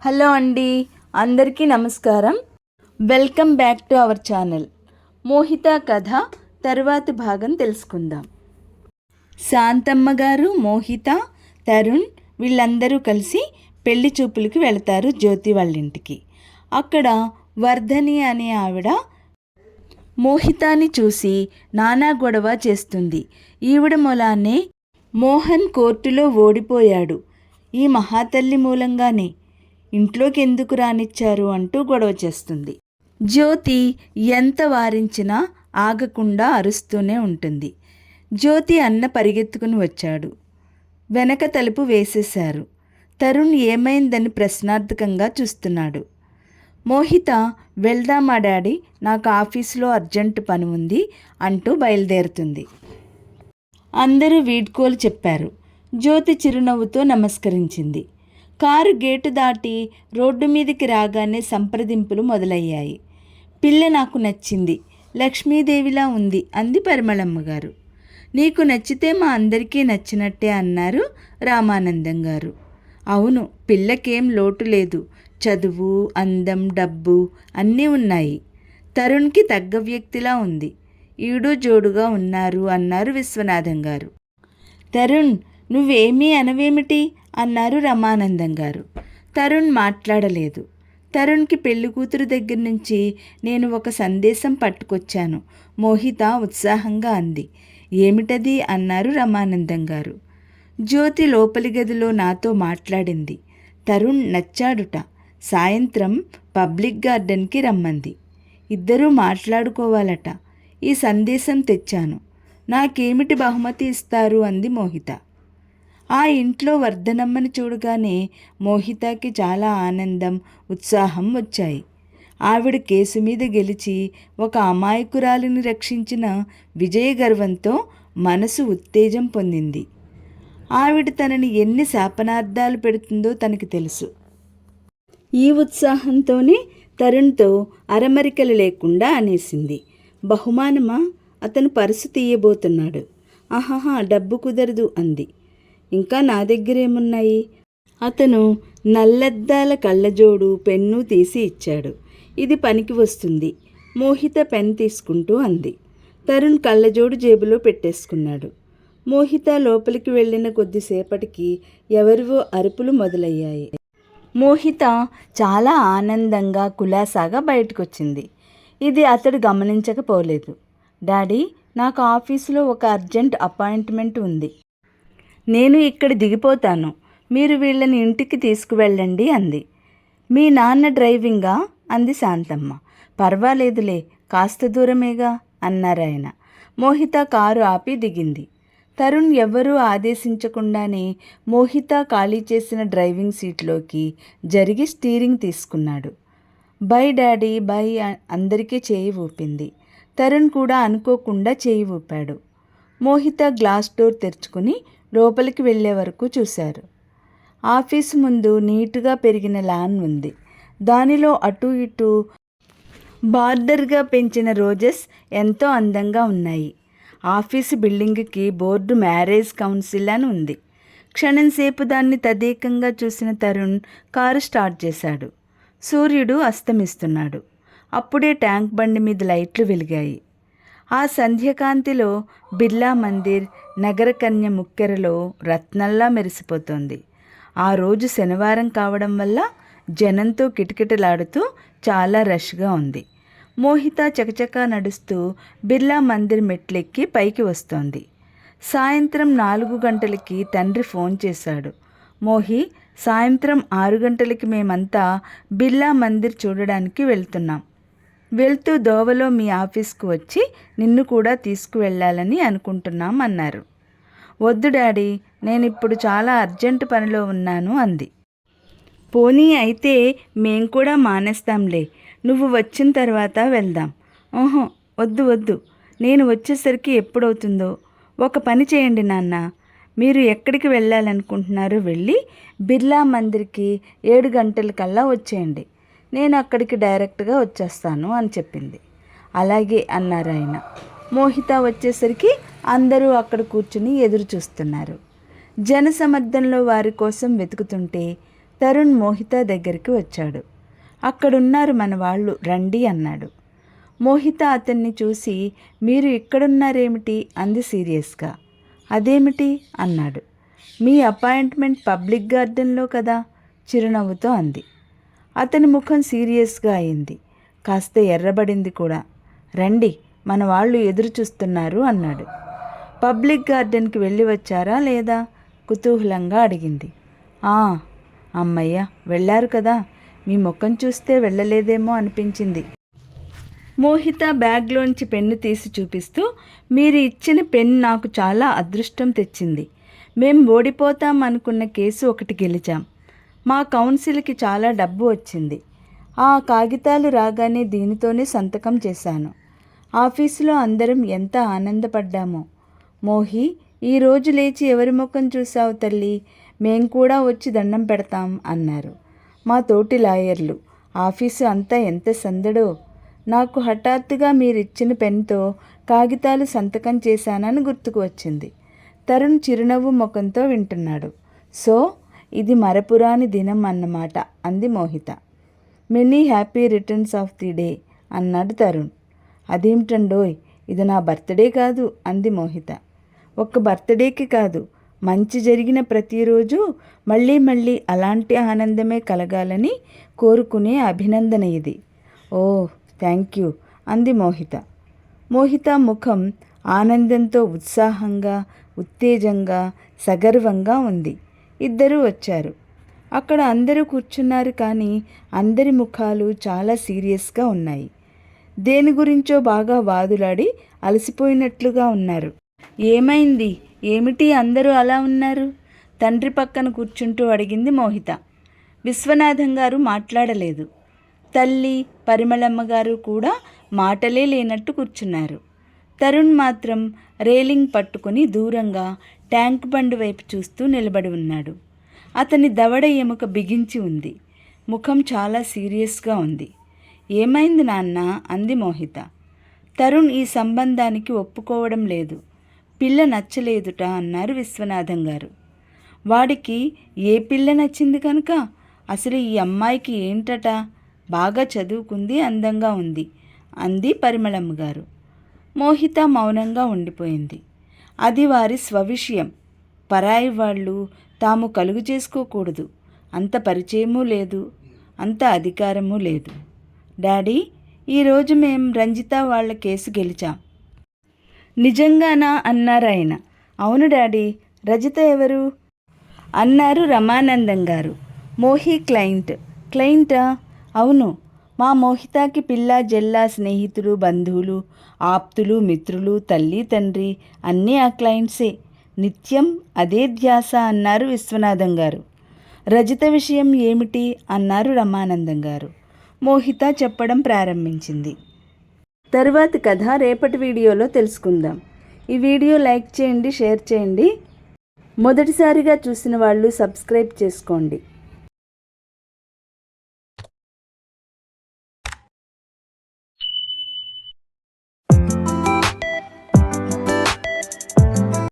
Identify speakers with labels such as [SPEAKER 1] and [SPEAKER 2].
[SPEAKER 1] Hello అండి, అందరికీ నమస్కారం. Welcome back to our channel. Mohita కథ తరువాతి భాగం తెలుసుకుందాం. శాంతమ్మ గారు, మోహిత, తరుణ్ వీళ్ళందరూ కలిసి పెళ్లి చూపులకి వెళతారు జ్యోతి వాళ్ళ ఇంటికి. అక్కడ వర్ధని అనే ఆవిడ మోహితాని చూసి నానా గొడవ చేస్తుంది. ఈవిడ మూలానే మోహన్ కోర్టులో ఓడిపోయాడు, ఈ మహాతల్లి మూలంగానే ఇంట్లోకి ఎందుకు రానిచ్చారు అంటూ గొడవ చేస్తుంది. జ్యోతి ఎంత వారించినా ఆగకుండా అరుస్తూనే ఉంటుంది. జ్యోతి అన్న పరిగెత్తుకుని వచ్చాడు. వెనక తలుపు వేసేశారు. తరుణ్ ఏమైందని ప్రశ్నార్థకంగా చూస్తున్నాడు. మోహిత, వెళ్దామా డాడీ, నాకు ఆఫీసులో అర్జెంటు పని ఉంది అంటూ బయలుదేరుతుంది. అందరూ వీడ్కోలు చెప్పారు. జ్యోతి చిరునవ్వుతో నమస్కరించింది. కారు గేటు దాటి రోడ్డు మీదకి రాగానే సంప్రదింపులు మొదలయ్యాయి. పిల్ల నాకు నచ్చింది, లక్ష్మీదేవిలా ఉంది అంది పరిమళమ్మ గారు. నీకు నచ్చితే మా అందరికీ నచ్చినట్టే అన్నారు రామానందం గారు. అవును, పిల్లకేం లోటు లేదు, చదువు, అందం, డబ్బు అన్నీ ఉన్నాయి. తరుణ్కి తగ్గ వ్యక్తిలా ఉంది, ఈడు జోడుగా ఉన్నారు అన్నారు విశ్వనాథం గారు. తరుణ్, నువ్వేమీ అనవేమిటి అన్నారు రమానందం గారు. తరుణ్ మాట్లాడలేదు. తరుణ్కి పెళ్లి కూతురు దగ్గర నుంచి నేను ఒక సందేశం పట్టుకొచ్చాను, మోహిత ఉత్సాహంగా అంది. ఏమిటది అన్నారు రమానందం గారు. జ్యోతి లోపలి గదిలో నాతో మాట్లాడింది. తరుణ్ నచ్చాడుట, సాయంత్రం పబ్లిక్ గార్డెన్కి రమ్మంది. ఇద్దరూ మాట్లాడుకోవాలట. ఈ సందేశం తెచ్చాను, నాకేమిటి బహుమతి ఇస్తారు అంది మోహిత. ఆ ఇంట్లో వర్ధనమ్మని చూడగానే మోహితకి చాలా ఆనందం, ఉత్సాహం వచ్చాయి. ఆవిడ కేసు మీద గెలిచి ఒక అమాయకురాలిని రక్షించిన విజయ గర్వంతో మనసు ఉత్తేజం పొందింది. ఆవిడ తనని ఎన్ని శాపనార్థాలు పెడుతుందో తనకి తెలుసు. ఈ ఉత్సాహంతోనే తరుణ్తో అరమరికలు లేకుండా అనేసింది. బహుమానమా? అతను పర్సు తీయబోతున్నాడు. ఆహాహా, డబ్బు కుదరదు అంది. ఇంకా నా దగ్గరేమున్నాయి? అతను నల్లద్దాల కళ్ళజోడు, పెన్ను తీసి ఇచ్చాడు. ఇది పనికి వస్తుంది, మోహిత పెన్ తీసుకుంటూ అంది. తరుణ్ కళ్ళజోడు జేబులో పెట్టేసుకున్నాడు. మోహిత లోపలికి వెళ్ళిన కొద్దిసేపటికి ఎవరివో అరుపులు మొదలయ్యాయి. మోహిత చాలా ఆనందంగా కులాసాగా బయటకొచ్చింది. ఇది అతడు గమనించకపోలేదు. డాడీ, నాకు ఆఫీసులో ఒక అర్జెంట్ అపాయింట్మెంట్ ఉంది, నేను ఇక్కడ దిగిపోతాను, మీరు వీళ్ళని ఇంటికి తీసుకువెళ్ళండి అంది. మీ నాన్న డ్రైవింగా అంది శాంతమ్మ. పర్వాలేదులే, కాస్త దూరమేగా అన్నారాయన. మోహిత కారు ఆపి దిగింది. తరుణ్ ఎవ్వరూ ఆదేశించకుండానే మోహిత ఖాళీ చేసిన డ్రైవింగ్ సీట్లోకి జరిగి స్టీరింగ్ తీసుకున్నాడు. బై డాడీ, బై అందరికీ చేయి ఊపింది. తరుణ్ కూడా అనుకోకుండా చేయి ఊపాడు. మోహిత గ్లాస్ డోర్ తెరుచుకుని లోపలికి వెళ్ళే వరకు చూశారు. ఆఫీసు ముందు నీటుగా పెరిగిన లాన్ ఉంది. దానిలో అటు ఇటు బార్డర్గా పెంచిన రోజెస్ ఎంతో అందంగా ఉన్నాయి. ఆఫీసు బిల్డింగ్కి బోర్డు మ్యారేజ్ కౌన్సిల్ అని ఉంది. క్షణంసేపు దాన్ని తదేకంగా చూసిన తరుణ్ కారు స్టార్ట్ చేశాడు. సూర్యుడు అస్తమిస్తున్నాడు. అప్పుడే ట్యాంక్ బండి మీద లైట్లు వెలిగాయి. ఆ సంధ్యకాంతిలో బిర్లా మందిర్ నగరకన్య ముక్కెరలో రత్నల్లా మెరిసిపోతోంది. ఆ రోజు శనివారం కావడం వల్ల జనంతో కిటకిటలాడుతూ చాలా రష్గా ఉంది. మోహిత చకచకా నడుస్తూ బిర్లా మందిర్ మెట్లెక్కి పైకి వస్తోంది. సాయంత్రం 4 గంటలకి తండ్రి ఫోన్ చేశాడు. మోహి, సాయంత్రం 6 గంటలకి మేమంతా బిర్లా మందిర్ చూడడానికి వెళ్తున్నాం. వెళ్తూ దోవలో మీ ఆఫీస్కు వచ్చి నిన్ను కూడా తీసుకువెళ్ళాలని అనుకుంటున్నాం అన్నారు. వద్దు డాడీ, నేనిప్పుడు చాలా అర్జెంటు పనిలో ఉన్నాను అంది. పోనీ అయితే మేం కూడా మానేస్తాంలే, నువ్వు వచ్చిన తర్వాత వెళ్దాం. ఓహో, వద్దు వద్దు, నేను వచ్చేసరికి ఎప్పుడవుతుందో. ఒక పని చేయండి నాన్న, మీరు ఎక్కడికి వెళ్ళాలనుకుంటున్నారో వెళ్ళి బిర్లా మందిర్కి 7 గంటలకల్లా వచ్చేయండి, నేను అక్కడికి డైరెక్ట్గా వచ్చేస్తాను అని చెప్పింది. అలాగే అన్నారు ఆయన. మోహిత వచ్చేసరికి అందరూ అక్కడ కూర్చుని ఎదురు చూస్తున్నారు. జనసమర్థంలో వారి కోసం వెతుకుతుంటే తరుణ్ మోహిత దగ్గరికి వచ్చాడు. అక్కడున్నారు మన వాళ్ళు, రండి అన్నాడు. మోహిత అతన్ని చూసి మీరు ఇక్కడున్నారేమిటి అంది సీరియస్గా. అదేమిటి అన్నాడు. మీ అపాయింట్మెంట్ పబ్లిక్ గార్డెన్లో కదా చిరునవ్వుతో అంది. అతని ముఖం సీరియస్గా అయింది, కాస్త ఎర్రబడింది కూడా. రండి, మన వాళ్ళు ఎదురు చూస్తున్నారు అన్నాడు. పబ్లిక్ గార్డెన్కి వెళ్ళి వచ్చారా లేదా కుతూహలంగా అడిగింది. అమ్మయ్య, వెళ్ళారు కదా, మీ ముఖం చూస్తే వెళ్ళలేదేమో అనిపించింది. మోహిత బ్యాగ్లోంచి పెన్ను తీసి చూపిస్తూ మీరు ఇచ్చిన పెన్ నాకు చాలా అదృష్టం తెచ్చింది. మేం ఓడిపోతాం అనుకున్న కేసు ఒకటి గెలిచాం. మా కౌన్సిల్కి చాలా డబ్బు వచ్చింది. ఆ కాగితాలు రాగానే దీనితోనే సంతకం చేశాను. ఆఫీసులో అందరం ఎంత ఆనందపడ్డామో. మోహి, ఈరోజు లేచి ఎవరి ముఖం చూసావు తల్లి, మేం కూడా వచ్చి దండం పెడతాం అన్నారు మా తోటి లాయర్లు. ఆఫీసు అంతా ఎంత సందడో. నాకు హఠాత్తుగా మీరిచ్చిన పెన్తో కాగితాలు సంతకం చేశానని గుర్తుకు వచ్చింది. తరుణ్ చిరునవ్వు ముఖంతో వింటున్నాడు. సో ఇది మరపురాని దినం అన్నమాట అంది Mohita. Many happy returns of the day అన్నాడు తరుణ్. అదేమిటండోయ్, ఇది నా బర్త్డే కాదు అంది మోహిత. ఒక్క బర్త్డేకి కాదు, మంచి జరిగిన ప్రతిరోజు మళ్ళీ మళ్ళీ అలాంటి ఆనందమే కలగాలని కోరుకునే అభినందన ఇది. ఓ థ్యాంక్ యూ అంది మోహిత. మోహిత ముఖం ఆనందంతో ఉత్సాహంగా, ఉత్తేజంగా, సగర్వంగా ఉంది. ఇద్దరూ వచ్చారు. అక్కడ అందరూ కూర్చున్నారు, కానీ అందరి ముఖాలు చాలా సీరియస్గా ఉన్నాయి. దేని గురించో బాగా వాదులాడి అలసిపోయినట్లుగా ఉన్నారు. ఏమైంది, ఏమిటి అందరూ అలా ఉన్నారు? తండ్రి పక్కన కూర్చుంటూ అడిగింది మోహిత. విశ్వనాథం గారు మాట్లాడలేదు. తల్లి పరిమళమ్మ గారు కూడా మాటలే లేనట్టు కూర్చున్నారు. తరుణ్ మాత్రం రేలింగ్ పట్టుకుని దూరంగా ట్యాంక్ బండ్ వైపు చూస్తూ నిలబడి ఉన్నాడు. అతని దవడ ఎముక బిగించి ఉంది. ముఖం చాలా సీరియస్గా ఉంది. ఏమైంది నాన్న అంది మోహిత. తరుణ్ ఈ సంబంధానికి ఒప్పుకోవడం లేదు. పిల్ల నచ్చలేదుట అన్నారు విశ్వనాథం గారు. వాడికి ఏ పిల్ల నచ్చింది కనుక? అసలు ఈ అమ్మాయికి ఏంటట? బాగా చదువుకుంది, అందంగా ఉంది అంది పరిమళమ్మ గారు. మోహిత మౌనంగా ఉండిపోయింది. అది వారి స్వవిషయం. పరాయి వాళ్ళు తాము కలుగు చేసుకోకూడదు. అంత పరిచయమూ లేదు, అంత అధికారమూ లేదు. డాడీ, ఈరోజు మేం రంజిత వాళ్ళ కేసు గెలిచాం. నిజంగానా అన్నారాయన. అవును డాడీ. రజిత ఎవరు అన్నారు రమానందం గారు. మోహి క్లయింటా? అవును. మా మోహితాకి పిల్ల జల్లా, స్నేహితులు, బంధువులు, ఆప్తులు, మిత్రులు, తల్లి తండ్రి అన్నీ ఆ క్లయింట్సే. నిత్యం అదే ధ్యాస అన్నారు విశ్వనాథం గారు. రజిత విషయం ఏమిటి అన్నారు రమానందం గారు. మోహిత చెప్పడం ప్రారంభించింది. తరువాతి కథ రేపటి వీడియోలో తెలుసుకుందాం. ఈ వీడియో లైక్ చేయండి, షేర్ చేయండి. మొదటిసారిగా చూసిన వాళ్ళు సబ్స్క్రైబ్ చేసుకోండి.